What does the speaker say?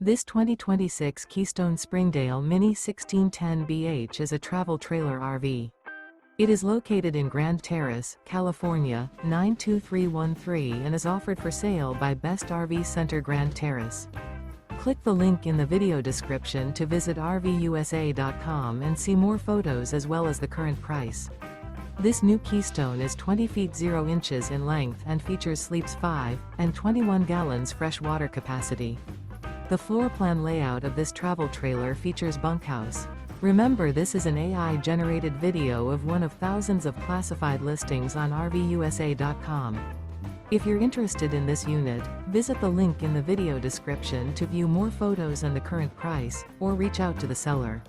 This 2026 Keystone Springdale Mini 1610BH is a travel trailer RV. It is located in Grand Terrace, California, 92313 and is offered for sale by Best RV Center Grand Terrace. Click the link in the video description to visit RVUSA.com and see more photos as well as the current price. This new Keystone is 20 feet 0 inches in length and features sleeps 5 and 21 gallons fresh water capacity. The floor plan layout of this travel trailer features bunkhouse. Remember, this is an AI-generated video of one of thousands of classified listings on RVUSA.com. If you're interested in this unit, visit the link in the video description to view more photos and the current price, or reach out to the seller.